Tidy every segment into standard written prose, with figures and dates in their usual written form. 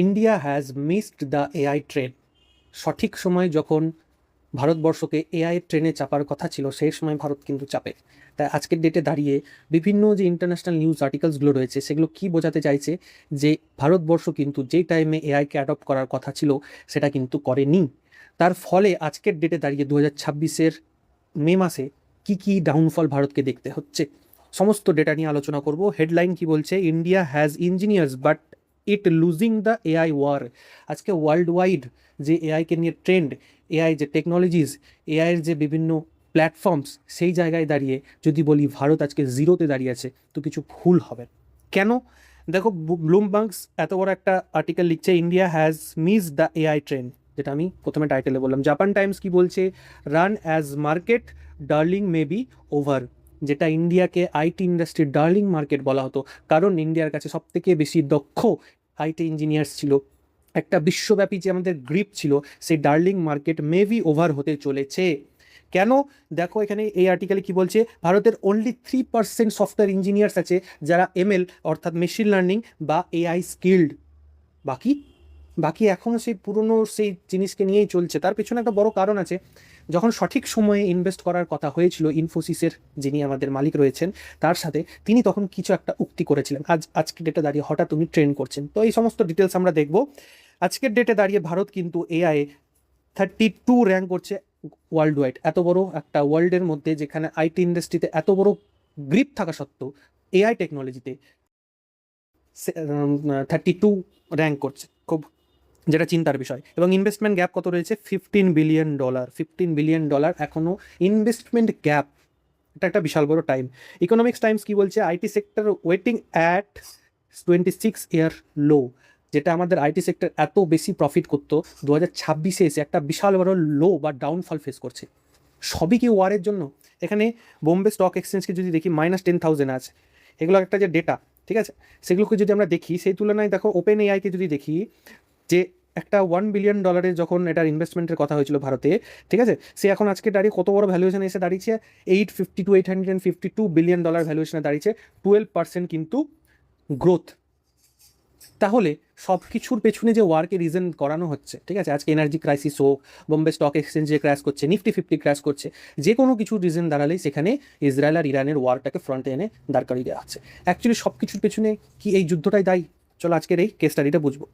India has missed the AI train. সঠিক সময় যখন ভারতবর্ষকে এআই ট্রেনে চাপার কথা ছিল সেই সময় ভারত কিন্তু চাপে। তাই আজকের ডেটে দাঁড়িয়ে বিভিন্ন যে ইন্টারন্যাশনাল নিউজ আর্টিকেলসগুলো রয়েছে সেগুলো কি বোঝাতে চাইছে যে ভারতবর্ষ কিন্তু যেই টাইমে এআইকে অ্যাডপ্ট করার কথা ছিল সেটা কিন্তু করেনি। তার ফলে আজকের ডেটে দাঁড়িয়ে 2026-এর মে মাসে কি কি ডাউনফল ভারতকে দেখতে হচ্ছে সমস্ত ডেটা নিয়ে আলোচনা করব। হেডলাইন কি বলছে? India has engineers but it losing the AI war. আজকে ওয়ার্ল্ড ওয়াইড যে এআইকে নিয়ে ট্রেন্ড, এআই যে টেকনোলজিস, এআইয়ের যে বিভিন্ন প্ল্যাটফর্মস, সেই জায়গায় দাঁড়িয়ে যদি বলি ভারত আজকে জিরোতে দাঁড়িয়ে আছে তো কিছু ভুল হবে। কেন? দেখো, ব্লুমবার্গস এত বড় একটা আর্টিকেল লিখছে, India has miss the AI trend, যেটা আমি প্রথমে টাইটেলে বললাম। জাপান টাইমস কি বলছে? Run as market darling may be over. যেটা ইন্ডিয়াকে আইটি ইন্ডাস্ট্রির ডার্লিং মার্কেট বলা হতো, কারণ ইন্ডিয়ার কাছে সবথেকে বেশি দক্ষ আইটি ইঞ্জিনিয়ার্স ছিল। একটা বিশ্বব্যাপী যে আমাদের গ্রিপ ছিল, সেই ডার্লিং মার্কেট মেবি ওভার হতে চলেছে। কেন? দেখো এখানে এই আর্টিকেলে কি বলছে, ভারতের অনলি 3% সফটওয়্যার ইঞ্জিনিয়ার্স আছে যারা এমএল অর্থাৎ মেশিন লার্নিং বা এআই স্কিল্ড। বাকি বাকি এখনও সেই পুরনো সেই জিনিসকে নিয়েই চলছে। তার পেছনে একটা বড় কারণ আছে। যখন সঠিক সময়ে ইনভেস্ট করার কথা হয়েছিল ইনফোসিসের যিনি আমাদের মালিক রয়েছেন তার সাথে, তিনি তখন কিছু একটা উক্তি করেছিলেন। আজকের ডেটে দাঁড়িয়ে হঠাৎ উনি ট্রেন্ড করছেন। তো এই সমস্ত ডিটেলস আমরা দেখব। আজকের ডেটে দাঁড়িয়ে ভারত কিন্তু এআই 32 র্যাঙ্ক করছে ওয়ার্ল্ড ওয়াইড। এত বড় একটা ওয়ার্ল্ডের মধ্যে যেখানে আইটি ইন্ডাস্ট্রিতে এত বড় গ্রিপ থাকা সত্ত্বেও এআই টেকনোলজিতে 32 র্যাঙ্ক করছে, খুব যেটা চিন্তার বিষয়। এবং ইনভেস্টমেন্ট গ্যাপ কত রয়েছে? $15 বিলিয়ন। $15 বিলিয়ন এখনও ইনভেস্টমেন্ট গ্যাপ। এটা একটা বিশাল বড় টাইম। ইকোনমিক্স টাইমস কি বলছে? IT sector waiting at 26-year লো। যেটা আমাদের আইটি সেক্টর এত বেশি প্রফিট করতো 2026-এ এসে একটা বিশাল বড় লো বা ডাউনফল ফেস করছে। সবই কি ওয়ারের জন্য? এখানে বোম্বে স্টক এক্সচেঞ্জকে যদি দেখি -10,000 আছে। এগুলো একটা যে ডেটা, ঠিক আছে, সেগুলোকে যদি আমরা দেখি সেই তুলনায় দেখো ওপেন এআইকে যদি দেখি, যে একটা $1 বিলিয়ন যখন এটার ইনভেস্টমেন্টের কথা হয়েছিল ভারতে, ঠিক আছে, সে এখন আজকে দাঁড়িয়ে কত বড় ভ্যালুয়েশন এসে দাঁড়িয়েছে? $852 ভ্যালুয়েশনে দাঁড়িয়েছে। 12% কিন্তু গ্রোথ। তাহলে সব কিছুর পেছনে যে ওয়ার্কে রিজন করানো হচ্ছে, ঠিক আছে, আজকে এনার্জি ক্রাইসিস হোক, বোম্বে স্টক এক্সচেঞ্জ যে ক্র্যাশ করছে, নিফটি 50 ক্র্যাশ করছে, যে কোনো কিছুর রিজন দাঁড়ালেই সেখানে ইসরায়েল আর ইরানের ওয়ারটাকে ফ্রন্টে এনে দাঁড় করিয়ে দেওয়া হচ্ছে। অ্যাকচুয়ালি সব কিছুর পেছনে কি এই যুদ্ধটাই দায়ী? চলো আজকের এই কেস স্টাডিটা বুঝবো।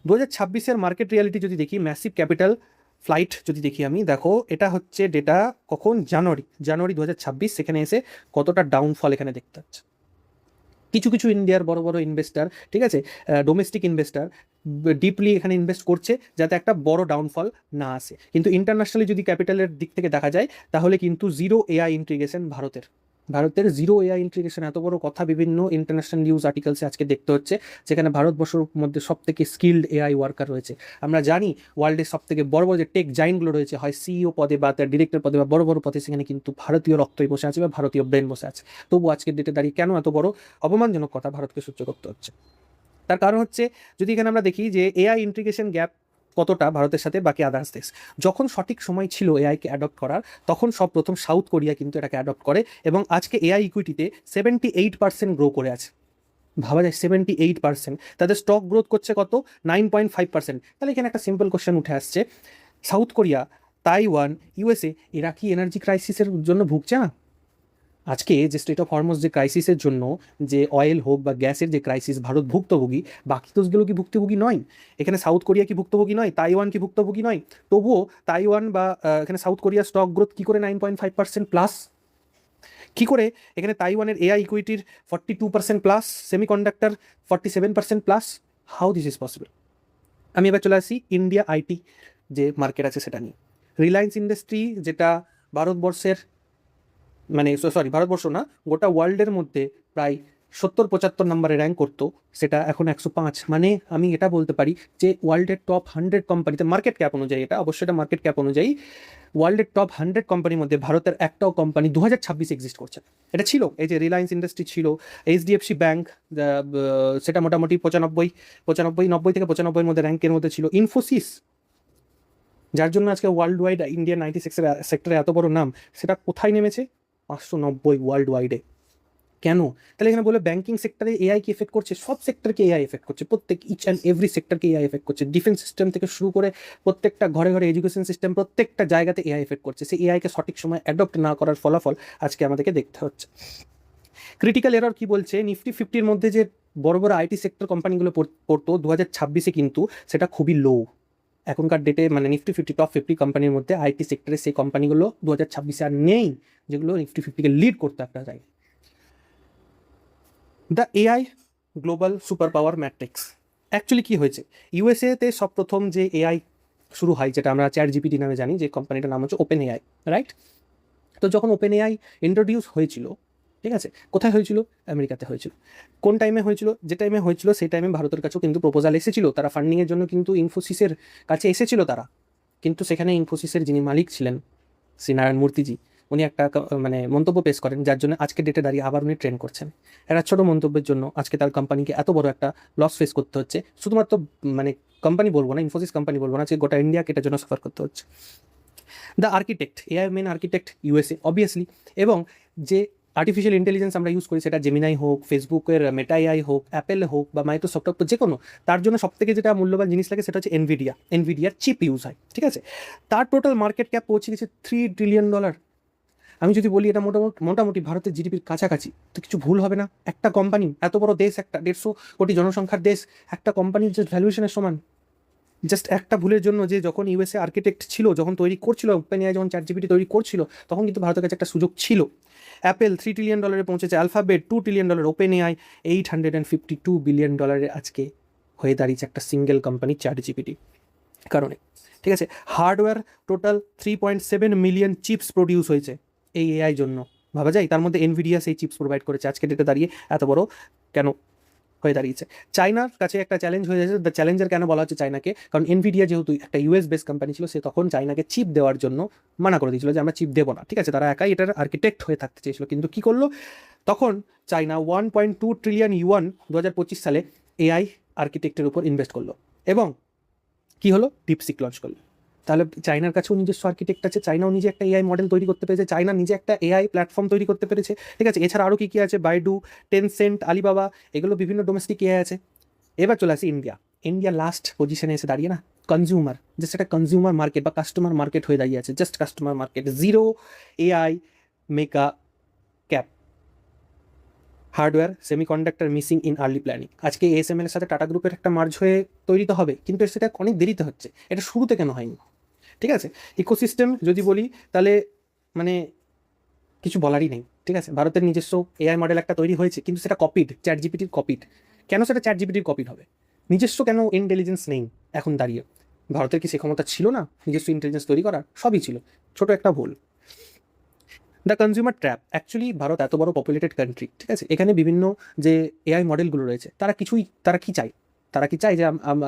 2026-এর মার্কেট রিয়ালিটি যদি দেখি, ম্যাসিভ ক্যাপিটাল ফ্লাইট যদি দেখি আমি, দেখো এটা হচ্ছে ডেটা কখন? জানুয়ারি 2026। সেখানে এসে কতটা ডাউনফল এখানে দেখতে পাচ্ছে। কিছু কিছু ইন্ডিয়ার বড় বড় ইনভেস্টার, ঠিক আছে, ডোমেস্টিক ইনভেস্টার ডিপলি এখানে ইনভেস্ট করছে যাতে একটা বড় ডাউনফল না আসে। কিন্তু ইন্টারন্যাশনালি যদি ক্যাপিটালের দিক থেকে দেখা যায় তাহলে কিন্তু জিরো এআই ইন্টিগ্রেশন ভারতের জিরো এআই ইন্টিগ্রেশন। এত বড় কথা বিভিন্ন ইন্টারন্যাশনাল নিউজ আর্টিকেলসে আজকে দেখতে হচ্ছে, যেখানে ভারতবর্ষের মধ্যে সব থেকে স্কিল্ড এআই ওয়ার্কার রয়েছে। আমরা জানি ওয়ার্ল্ডের সব থেকে বড় বড় যে টেক জাইন্টগুলো রয়েছে, হয় সিইও পদে বা তার ডিরেক্টর পদে বা বড় বড় পদে, সেখানে কিন্তু ভারতীয় রক্তই বসে আছে বা ভারতীয় ব্রেন বসে আছে। তবু আজকের ডেটে দাঁড়িয়ে কেন এত বড় অপমানজনক কথা ভারতকে সহ্য করতে হচ্ছে? তার কারণ হচ্ছে, যদি এখানে আমরা দেখি যে এআই ইন্টিগ্রেশন গ্যাপ কতটা ভারতের সাথে বাকি আদার্স দেশ। যখন সঠিক সময় ছিল এআইকে অ্যাডপ্ট করার, তখন সব প্রথম সাউথ কোরিয়া কিন্তু এটাকে অ্যাডপ্ট করে এবং আজকে এআই ইকুইটিতে 78% গ্রো করে আছে। ভাবা যায় 78%, তাদের স্টক গ্রোথ করছে কত? 9.5%। তাহলে এখানে একটা সিম্পল কোশ্চেন উঠে আসছে, সাউথ কোরিয়া, তাইওয়ান, ইউএসএ, এরা কি এনার্জি ক্রাইসিসের জন্য ভুগছে না? আজকে যে স্টেট অফ হরমোজ যে ক্রাইসিসের জন্য, যে অয়েল হোক বা গ্যাসের যে ক্রাইসিস, ভারত ভুক্তভোগী, বাকি দেশগুলো কি ভুক্তভোগী নয়? এখানে সাউথ কোরিয়া কি ভুক্তভোগী নয়? তাইওয়ান কি ভুক্তভোগী নয়? তবুও তাইওয়ান বা এখানে সাউথ কোরিয়ার স্টক গ্রোথ কী করে 9.5% প্লাস? কী করে এখানে তাইওয়ানের এআই ইকুইটির 42% plus, semiconductor 47% plus? How this is possible? আমি এবার চলে আসি ইন্ডিয়া আইটি যে মার্কেট আছে সেটা নিয়ে। রিলায়েন্স ইন্ডাস্ট্রি, যেটা ভারতবর্ষের, মানে সরি ভারতবর্ষ না, গোটা ওয়ার্ল্ডের মধ্যে প্রায় 70-75 নম্বরে র্যাঙ্ক করতো, সেটা এখন 105। মানে আমি এটা বলতে পারি যে ওয়ার্ল্ডের টপ 100 কোম্পানিতে, মার্কেট ক্যাপ অনুযায়ী, এটা অবশ্যই এটা মার্কেট ক্যাপ অনুযায়ী, ওয়ার্ল্ডের টপ 100 কোম্পানির মধ্যে ভারতের একটাও কোম্পানি 2026 এক্সিস্ট করছে। এটা ছিল, এই যে রিলায়েন্স ইন্ডাস্ট্রি ছিল, এইচডিএফসি ব্যাঙ্ক, সেটা মোটামুটি 90 থেকে 95-এর মধ্যে র্যাঙ্কের মধ্যে ছিল। ইনফোসিস, যার জন্য আজকে ওয়ার্ল্ড ওয়াইড ইন্ডিয়ান 96 সেক্টরে এত বড় নাম, সেটা কোথায় নেমেছে? 590 ওয়ার্ল্ড ওয়াইডে। কেন? তাহলে এখানে বলে ব্যাঙ্কিং সেক্টরে এআই কি এফেক্ট করছে? সব সেক্টরকে এআই এফেক্ট করছে, প্রত্যেক ইচ অ্যান্ড এভরি সেক্টরকে এআই এফেক্ট করছে। ডিফেন্স সিস্টেম থেকে শুরু করে প্রত্যেকটা ঘরে ঘরে এডুকেশন সিস্টেম, প্রত্যেকটা জায়গাতে এআই এফেক্ট করছে। সেই এআইকে সঠিক সময় অ্যাডপ্ট না করার ফলাফল আজকে আমাদেরকে দেখতে হচ্ছে। ক্রিটিক্যাল এরর কি বলছে? নিফটি 50-র মধ্যে যে বড় বড় আইটি সেক্টর কোম্পানিগুলো পড়তো 2026-এ, কিন্তু সেটা খুবই লো। এখনকার ডেটে মানে নিফটি 50 টপ 50 কোম্পানির মধ্যে আইটি সেক্টরে সেই কোম্পানিগুলো 2026-এ আর নেই, যেগুলো নিফটি 50-কে লিড করতো একটা জায়গায়। The AI global super power matrix. Actually কী হয়েছে? ইউএসএতে সব প্রথম যে এআই শুরু হয়, যেটা আমরা চ্যাট জিপিটি নামে জানি, যে কোম্পানিটার নাম হচ্ছে ওপেন এআই, রাইট? তো যখন ওপেন এআই ইন্ট্রোডিউস হয়েছিল, ঠিক আছে, কোথায় হয়েছিল? আমেরিকাতে হয়েছিল। কোন টাইমে হয়েছিল? যে টাইমে হয়েছিল সেই টাইমে ভারতের কাছেও কিন্তু প্রপোজাল এসেছিল, তারা ফান্ডিংয়ের জন্য কিন্তু ইনফোসিসের কাছে এসেছিল তারা। কিন্তু সেখানে ইনফোসিসের যিনি মালিক ছিলেন, শ্রী নারায়ণ মূর্তিজি, উনি একটা মানে মন্তব্য পেশ করেন, যার জন্য আজকে ডেটে দাঁড়িয়ে আবার উনি ট্রেন্ড করছেন। একটা ছোটো মন্তব্যের জন্য আজকে তার কোম্পানিকে এত বড় একটা লস ফেস করতে হচ্ছে। শুধুমাত্র মানে কোম্পানি বলবো না, ইনফোসিস কোম্পানি বলবো না, যে গোটা ইন্ডিয়াকে এটার জন্য সাফার করতে হচ্ছে। The architect, AI main architect USA obviously, এবং যে আর্টিফিশিয়াল ইন্টেলিজেন্স আমরা ইউজ করি, সেটা জেমিনাই হোক, ফেসবুকের মেটা এআই হোক, অ্যাপেল হোক বা মাইক্রোসফট হোক, যে কোনো, তার জন্য সবথেকে যেটা মূল্যবান জিনিস লাগে সেটা হচ্ছে এনভিডিয়ার চিপ ইউজ হয়, ঠিক আছে? তার টোটাল মার্কেট ক্যাপ পৌঁছে গেছে $3 ট্রিলিয়ন। আমি যদি বলি এটা মোটামুটি ভারতের জিডিপির কাছাকাছি, তো কিছু ভুল হবে না। একটা কোম্পানি, এত বড় দেশ, একটা 150 কোটি জনসংখ্যার দেশ, একটা কোম্পানির যে ভ্যালুয়েশনের সমান, জাস্ট একটা ভুলের জন্য, যে যখন ইউএসএ আর্কিটেক্ট ছিল, যখন তৈরি করছিল ওপেন এআই, যখন চ্যাট জিপিটি তৈরি করছিল, তখন কিন্তু ভারতের কাছে একটা সুযোগ ছিল। অ্যাপেল $3 ট্রিলিয়ন পৌঁছেছে, alphabet $2 trillion, open AI $852 billion আজকে হয়ে দাঁড়িয়েছে একটা সিঙ্গেল কোম্পানি চ্যাট জিপিটি কারণে, ঠিক আছে? Hardware total 3.7 million chips produce হয়েছে এই এআই জন্য, ভাবা যায়। তার মধ্যে এনভিডিয়া সেই চিপস প্রোভাইড করেছে, আজকে ডেটে দাঁড়িয়ে এত বড় কেন হয়ে দাঁড়িয়েছে। চায়নার কাছে একটা চ্যালেঞ্জ হয়ে যাচ্ছে। দ্য চ্যালেঞ্জার কেন বলা হচ্ছে চায়নাকে? কারণ এনভিডিয়া যেহেতু একটা ইউএস বেস কোম্পানি ছিল, সে তখন চায়নাকে চিপ দেওয়ার জন্য মানা করে দিয়েছিল, যে আমরা চিপ দেবো না, ঠিক আছে? তারা একাই এটার আর্কিটেক্ট হয়ে থাকতে চেয়েছিল, কিন্তু কী করলো তখন চায়না 1.2 ট্রিলিয়ন ইউয়ান 2025 সালে এআই আর্কিটেক্টের উপর ইনভেস্ট করলো, এবং কী হলো? ডিপসিক লঞ্চ করলো। তাহলে চায়নার কাছেও নিজস্ব আর্কিটেক্ট আছে, চায়নাও নিজে একটা এআই মডেল তৈরি করতে পেরেছে, চায়না নিজে একটা এআই প্ল্যাটফর্ম তৈরি করতে পেরেছে, ঠিক আছে? এছাড়া আরও কী কী আছে? বাইডু, টেনসেন্ট, আলিবাবা, এগুলো বিভিন্ন ডোমেস্টিক এআই আছে। এবার চলে আসি ইন্ডিয়া লাস্ট পজিশনে এসে দাঁড়িয়ে না, কনজিউমার, জাস্ট একটা কনজিউমার মার্কেট বা কাস্টমার মার্কেট হয়ে দাঁড়িয়ে আছে, just customer market, zero AI mega cap. Hardware semiconductor missing in early planning. আজকে এএসএমএল এর সাথে টাটা গ্রুপের একটা মার্জ হয়ে তৈরি তো হবে, কিন্তু সেটা অনেক দেরিতে হচ্ছে, এটা শুরুতে কেন হয়নি? ঠিক আছে? ইকোসিস্টেম যদি বলি, তাহলে মানে কিছু বলারই নেই, ঠিক আছে? ভারতের নিজস্ব এআই মডেল একটা তৈরি হয়েছে, কিন্তু সেটা কপিড, চ্যাট জিপিটির কপিড। কেন সেটা চ্যাট জিপিটির কপিড হবে? নিজস্ব কেন ইন্টেলিজেন্স নেই এখন দাঁড়িয়ে? ভারতের কি সে ক্ষমতা ছিল না নিজস্ব ইন্টেলিজেন্স তৈরি করার? সবই ছিল, ছোট একটা ভুল। The consumer trap. Actually Bharat এত বড় পপুলেটেড কান্ট্রি, ঠিক আছে? এখানে বিভিন্ন যে এআই মডেলগুলো রয়েছে, তারা কি চায়? তারা কি চায় যে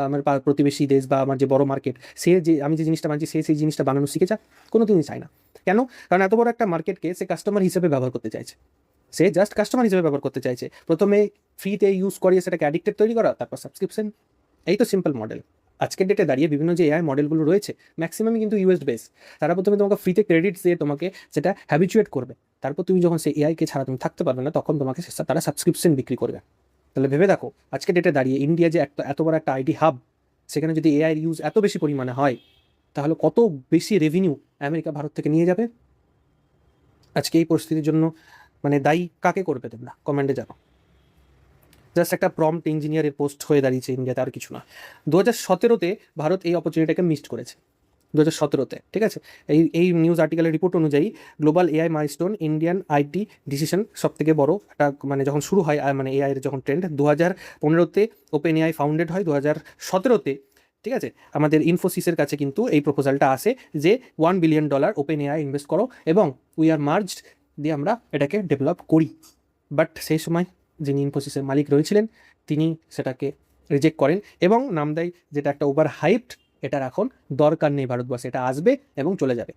আমার প্রতিবেশী দেশ বা আমার যে বড় মার্কেট, সে যে আমি যে জিনিসটা বানাচ্ছি, সেই জিনিসটা বানানো শিখে যাক? কোনোদিনই চায় না। কেন? কারণ এত বড় একটা মার্কেটকে সে কাস্টমার হিসেবে ব্যবহার করতে চাইছে, সে জাস্ট কাস্টমার হিসেবে ব্যবহার করতে চাইছে। প্রথমে ফ্রিতে ইউজ করিয়ে সেটাকে অ্যাডিক্টেড তৈরি করা, তারপর সাবস্ক্রিপশন, এই তো সিম্পল মডেল। আজকের ডেটে দাঁড়িয়ে বিভিন্ন যে এআই মডেলগুলো রয়েছে, ম্যাক্সিমামই কিন্তু ইউএস বেস। তারা প্রথমে তোমাকে ফ্রিতে ক্রেডিটস দিয়ে তোমাকে সেটা হ্যাবিচুয়েট করবে, তারপর তুমি যখন সেই এআইকে ছাড়া তুমি থাকতে পারবে না, তখন তোমাকে তারা সাবস্ক্রিপশন বিক্রি করবে। তাহলে ভেবে দেখো, আজকে ডেটে দাঁড়িয়ে ইন্ডিয়া যে এত বড় একটা আইটি হাব, সেখানে যদি এআই ইউজ এত বেশি পরিমাণে হয়, তাহলে কত বেশি রেভিনিউ আমেরিকা ভারত থেকে নিয়ে যাবে। আজকে এই পরিস্থিতির জন্য মানে দায়ী কাকে করবে তোমরা কমেন্টে জানো। জাস্ট একটা প্রম্পট ইঞ্জিনিয়ারের পোস্ট হয়ে দাঁড়িয়েছে ইন্ডিয়াতে, আর কিছু না। 2017-তে ভারত এই অপরচুনিটিটাকে মিসড করেছে, 2017-তে, ঠিক আছে? এই নিউজ আর্টিকেলের রিপোর্ট অনুযায়ী global AI milestone, Indian IT decision সব থেকে বড় একটা, মানে যখন শুরু হয় মানে এআই এর যখন ট্রেন্ড, 2015-তে ওপেন এআই ফাউন্ডেড হয়, 2017-তে, ঠিক আছে, আমাদের ইনফোসিসের কাছে কিন্তু এই প্রপোজালটা আসে যে $1 বিলিয়ন ওপেন এআই ইনভেস্ট করো, এবং উই আর মার্জড, দিয়ে আমরা এটাকে ডেভেলপ করি। বাট সেই সময় যিনি ইনফোসিসের মালিক রয়েছিলেন, তিনি সেটাকে রিজেক্ট করেন এবং নাম দেয় যেটা একটা ওভার হাইপড, এটার এখন দরকার নেই ভারতবর্ষে, এটা আসবে এবং চলে যাবে।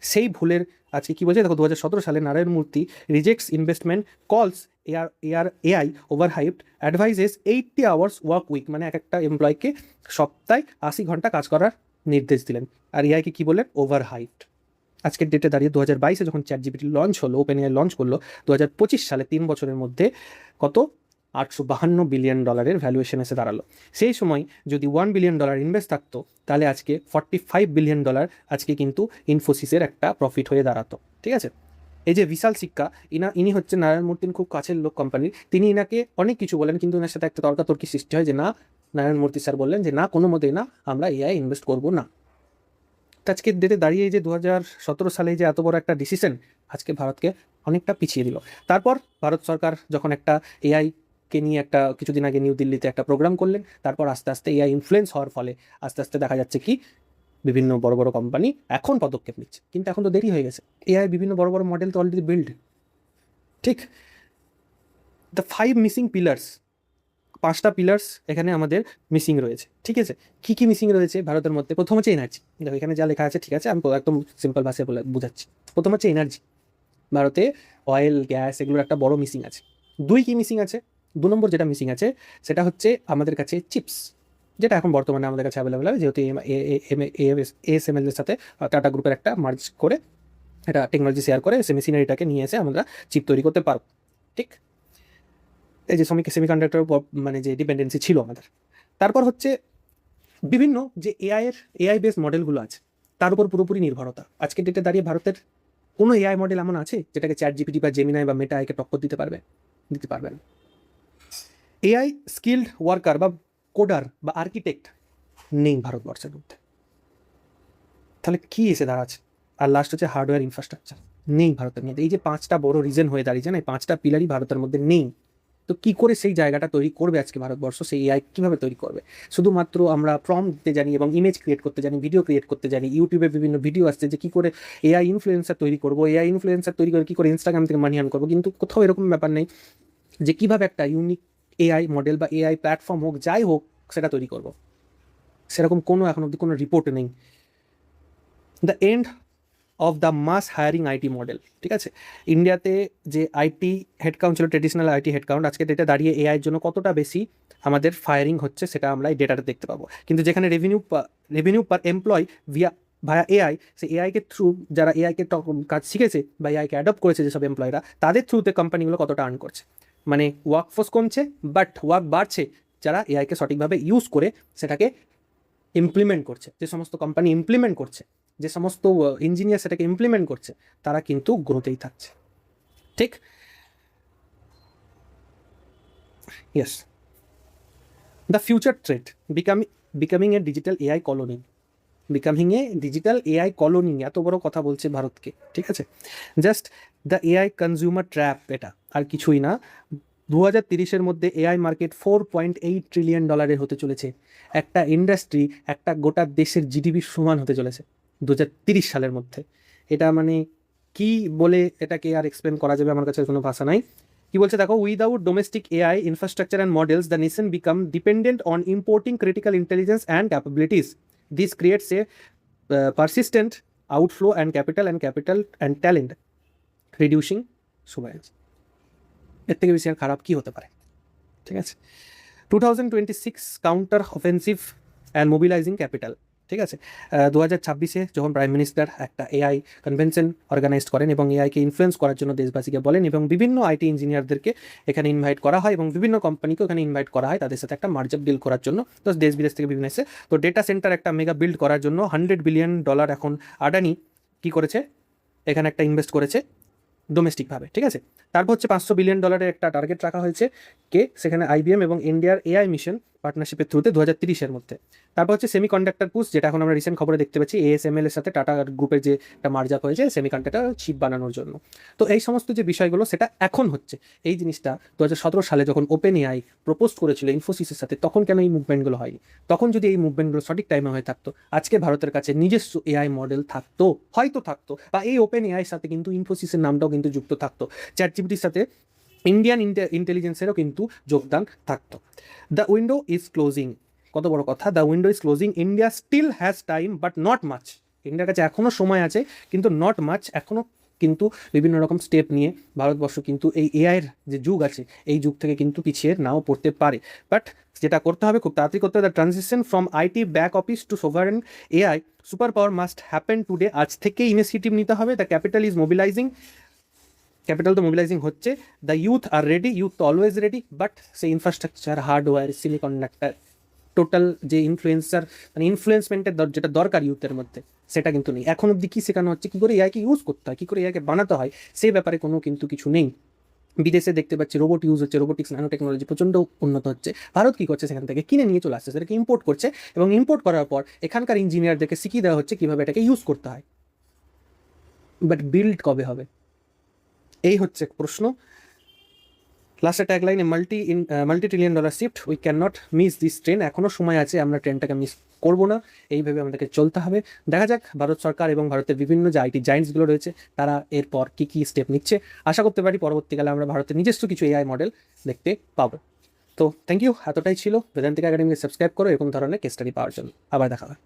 সেই ভুলের আজকে কী বলছে দেখো, 2017 সালে Narayana Murthy rejects investment, calls AI over hyped, advises 80 hours work week, মানে একটা এমপ্লয়কে সপ্তাহে 80 ঘন্টা কাজ করার নির্দেশ দিলেন। আর এআইকে কী বললেন? Over hyped. আজকের ডেটে দাঁড়িয়ে 2022-এ যখন ChatGPT লঞ্চ হলো, ওপেন এআই লঞ্চ করলো, 2025 সালে 3 বছরের মধ্যে কত $852 বিলিয়ন ভ্যালুয়েশন এসে দাঁড়ালো। সেই সময় যদি $1 বিলিয়ন ইনভেস্ট থাকতো, তাহলে আজকে $45 বিলিয়ন আজকে কিন্তু ইনফোসিসের একটা প্রফিট হয়ে দাঁড়াতো। ঠিক আছে, এই যে বিশাল সিক্কা, ইনি হচ্ছে নারায়ণ মূর্তির খুব কাছের লোক কোম্পানির, তিনি ইনাকে অনেক কিছু বলেন, কিন্তু এনার সাথে একটা তর্কাতর্কি সৃষ্টি হয় যে না, নারায়ণ মূর্তি স্যার বললেন যে না, কোনো মতেই না, আমরা এআই ইনভেস্ট করবো না। আজকের ডেটে দাঁড়িয়ে যে 2017 সালে যে এত বড় একটা ডিসিশন আজকে ভারতকে অনেকটা পিছিয়ে দিল। তারপর ভারত সরকার যখন একটা এআই কে নিয়ে একটা কিছুদিন আগে নিউ দিল্লিতে একটা প্রোগ্রাম করলেন, তারপর আস্তে আস্তে এআই ইনফ্লুয়েন্স হওয়ার ফলে আস্তে আস্তে দেখা যাচ্ছে কি বিভিন্ন বড় বড় কোম্পানি এখন পদক্ষেপ নিচ্ছে, কিন্তু এখন তো দেরি হয়ে গেছে। এআই বিভিন্ন বড় বড় মডেল তো অলরেডি বিল্ড। ঠিক, দ্য 5 মিসিং পিলার্স, 5টা পিলার্স এখানে আমাদের মিসিং রয়েছে। ঠিক আছে, কী কী মিসিং রয়েছে ভারতের মধ্যে? প্রথম হচ্ছে এনার্জি। দেখো এখানে যা লেখা আছে, ঠিক আছে, আমি একদম সিম্পল ভাষায় বুঝাচ্ছি। প্রথম হচ্ছে এনার্জি। ভারতে অয়েল, গ্যাস এগুলোর একটা বড় মিসিং আছে। 2 কি মিসিং আছে? 2 নম্বর যেটা মিসিং আছে সেটা হচ্ছে আমাদের কাছে চিপস, যেটা এখন বর্তমানে আমাদের কাছে অ্যাভেলেবেল হবে, যেহেতু ASML এর সাথে টাটা গ্রুপের একটা মার্জ করে এটা টেকনোলজি শেয়ার করে সে মেশিনারিটাকে নিয়ে এসে আমরা চিপ তৈরি করতে পারবো। ঠিক, এই যে সেমিকন্ডাক্টর মানে যে ডিপেন্ডেন্সি ছিল আমাদের। তারপর হচ্ছে বিভিন্ন যে এআই বেস মডেলগুলো আছে তার উপর পুরোপুরি নির্ভরতা। আজকের ডেটে দাঁড়িয়ে ভারতের কোনো এআই মডেল এমন আছে যেটাকে ChatGPT বা জেমিনাই বা মেটা আইকে টক্কর দিতে পারবে? দিতে পারবে না। এআই স্কিল্ড ওয়ার্কার বা কোডার বা আর্কিটেক্ট নেই ভারতবর্ষের মধ্যে। তাহলে কি এসে দাঁড়াচ্ছে? আর লাস্ট হচ্ছে হার্ডওয়্যার ইনফ্রাস্ট্রাকচার নেই ভারতের মধ্যে। এই যে 5টা বড় রিজন হয়ে দাঁড়িয়েছে না, এই 5টা পিলারই ভারতের মধ্যে নেই। তো কি করে সেই জায়গাটা তৈরি করবে আজকে ভারতবর্ষ? সেই এআই কীভাবে তৈরি করবে? শুধুমাত্র আমরা প্রম্পট দিতে জানি এবং ইমেজ ক্রিয়েট করতে জানি, ভিডিও ক্রিয়েট করতে জানি, ইউটিউবে বিভিন্ন ভিডিও আসছে যে কী করে এআই ইনফ্লুয়েন্সার তৈরি করবো, এআই ইনফ্লুয়েন্সার তৈরি করে কী করে ইনস্টাগ্রাম থেকে মানি আর্ন করবো, কিন্তু কোথাও এরকম ব্যাপার নেই যে কীভাবে একটা ইউনিক এআই মডেল বা এআই প্ল্যাটফর্ম হোক, যাই হোক, সেটা তৈরি করবো। সেরকম কোনো এখন অবধি কোনো রিপোর্ট নেই। The end of the mass hiring IT model. ঠিক আছে, ইন্ডিয়াতে যে আইটি হেডকাউন্ট ছিল, ট্রেডিশনাল আইটি হেডকাউন্ট, আজকে ডেটে দাঁড়িয়ে এআইয়ের জন্য কতটা বেশি আমাদের ফায়ারিং হচ্ছে সেটা আমরা এই ডেটাটা দেখতে পাবো। কিন্তু যেখানে রেভিনিউ পার এমপ্লয় ভায়া এআই, সেই এআইকে থ্রু যারা এআইকে কাজ শিখেছে বা এআইকে অ্যাডপ্ট করেছে যেসব এমপ্লয়রা, তাদের থ্রুতে কোম্পানিগুলো কতটা আর্ন করছে। মানে ওয়ার্কফোর্স কমছে বাট ওয়ার্ক বাড়ছে যারা এআইকে সঠিকভাবে ইউজ করে সেটাকে ইমপ্লিমেন্ট করছে। যে সমস্ত কোম্পানি ইমপ্লিমেন্ট করছে, যে সমস্ত ইঞ্জিনিয়ার সেটাকে ইমপ্লিমেন্ট করছে, তারা কিন্তু গ্রোথেই থাকছে। ঠিক, yes. The future threat becoming A digital AI colony. Becoming A digital AI colony, এত বড় কথা বলছে ভারতকে। ঠিক আছে, just the AI consumer trap, এটা আর কিছুই না। 2030-এর মধ্যে এআই মার্কেট $4.8 ট্রিলিয়ন হতে চলেছে। একটা ইন্ডাস্ট্রি একটা গোটা দেশের জিডিপির সমান হতে চলেছে 2030 সালের মধ্যে। এটা মানে কি বলে এটাকে আর এক্সপ্লেন করা যাবে, আমার কাছে কোনো ভাষা নাই। কি বলছে দেখো, without domestic AI infrastructure and models the nation become dependent on importing critical intelligence and capabilities. This creates a persistent outflow and capital and talent, reducing sovereignty. এর থেকে বেশি আর খারাপ কী হতে পারে? ঠিক আছে, 2026 counter offensive and mobilising capital. ঠিক আছে, 2026-এ যখন প্রাইম মিনিস্টার একটা এআই কনভেনশন অর্গানাইজ করেন এবং এআইকে ইনফ্লুয়েন্স করার জন্য দেশবাসীকে বলেন, এবং বিভিন্ন আইটি ইঞ্জিনিয়ারদেরকে এখানে ইনভাইট করা হয় এবং বিভিন্ন কোম্পানিকেও এখানে ইনভাইট করা হয় তাদের সাথে একটা মার্জার ডিল করার জন্য। তো দেশ বিদেশ থেকে বিভিন্ন এসে, তো ডেটা সেন্টার একটা মেগা বিল্ড করার জন্য $100 বিলিয়ন এখন আদানি কী করেছে, এখানে একটা ইনভেস্ট করেছে ডোমেস্টিকভাবে। ঠিক আছে, তারপর হচ্ছে $500 বিলিয়ন একটা টার্গেট রাখা হয়েছে সেখানে IBM এবং ইন্ডিয়ার এআই মিশন পার্টনারশিপের থ্রুতে 2030-এর মধ্যে। তারপর হচ্ছে সেমিকন্ডাক্টর পুশ, যেটা এখন আমরা রিসেন্ট খবরে দেখতে পাচ্ছি, ASML এর সাথে টাটা গ্রুপের যে একটা মার্জার হয়েছে সেমিকন্ডাক্টর চিপ বানানোর জন্য। তো এই সমস্ত যে বিষয়গুলো সেটা এখন হচ্ছে। এই জিনিসটা 2017 সালে যখন ওপেন এআই প্রপোজ করেছিল ইনফোসিসের সাথে, তখন কেন এই মুভমেন্টগুলো হয়নি? তখন যদি এই মুভমেন্টগুলো সঠিক টাইমে হয়ে থাকতো, আজকে ভারতের কাছে নিজস্ব এআই মডেল থাকতো, হয়তো থাকতো, বা এই ওপেন এআইয়ের সাথে কিন্তু ইনফোসিসের নামটাও কিন্তু যুক্ত থাকতো, ChatGPTর সাথে ইন্ডিয়ান ইন্টেলিজেন্সেরও কিন্তু যোগদান থাকতো। দ্য উইন্ডো ইজ ক্লোজিং, কত বড় কথা, the window is closing, India still has time but not much. ইন্ডিয়ার কাছে এখনও সময় আছে কিন্তু নট মাচ, এখনও কিন্তু বিভিন্ন রকম স্টেপ নিয়ে ভারতবর্ষ কিন্তু এই এআইয়ের যে যুগ আছে এই যুগ থেকে কিন্তু পিছিয়ে নাও পড়তে পারে। বাট যেটা করতে হবে খুব তাড়াতাড়ি করতে হবে, the transition from IT back office to sovereign AI super power must happen today. আজ থেকেই ইনিশিয়েটিভ নিতে হবে। The capital is mobilising, capital তো মোবিলাইজিং হচ্ছে। The youth R ready, youth তো অলওয়েজ রেডি, বাট সেই ইনফ্রাস্ট্রাকচার, হার্ডওয়্যার, সিলিকন্ডাক্টার, টোটাল যে influencer মানে ইনফ্লুয়েন্সমেন্টের যেটা দরকার ইউথের মধ্যে সেটা কিন্তু নেই। এখন অব্দি কী শেখানো হচ্ছে, কী করে এআইকে ইউজ করতে হয়, কী করে এআইকে বানাতে হয়, সেই ব্যাপারে কোনো কিন্তু কিছু নেই। বিদেশে দেখতে পাচ্ছি রোবট ইউজ হচ্ছে, রোবোটিক্স, ন্যানো টেকনোলজি প্রচণ্ড উন্নত হচ্ছে। ভারত কী করছে, সেখান থেকে কিনে নিয়ে চলে আসছে, সেটাকে ইম্পোর্ট করছে, এবং ইম্পোর্ট করার পর এখানকার ইঞ্জিনিয়ারদেরকে শিখিয়ে দেওয়া হচ্ছে কীভাবে এটাকে ইউজ করতে হয়। বাট বিল্ড কবে হবে, এই হচ্ছে প্রশ্ন। লাস্টের tagline, multi trillion dollar shift, we can not miss this train. এখনও সময় আছে, আমরা ট্রেনটাকে মিস করবো না, এইভাবে আমাদেরকে চলতে হবে। দেখা যাক ভারত সরকার এবং ভারতের বিভিন্ন যে আইটি জায়েন্টসগুলো রয়েছে তারা এরপর কী কী স্টেপ নিচ্ছে। আশা করতে পারি পরবর্তীকালে আমরা ভারতের নিজস্ব কিছু এআই মডেল দেখতে পাবো। তো থ্যাংক ইউ, এতটাই ছিল। বেদান্তিক একাডেমিকে সাবস্ক্রাইব করো এরকম ধরনের কেস স্টাডি পাওয়ার জন্য। আবার দেখা হবে।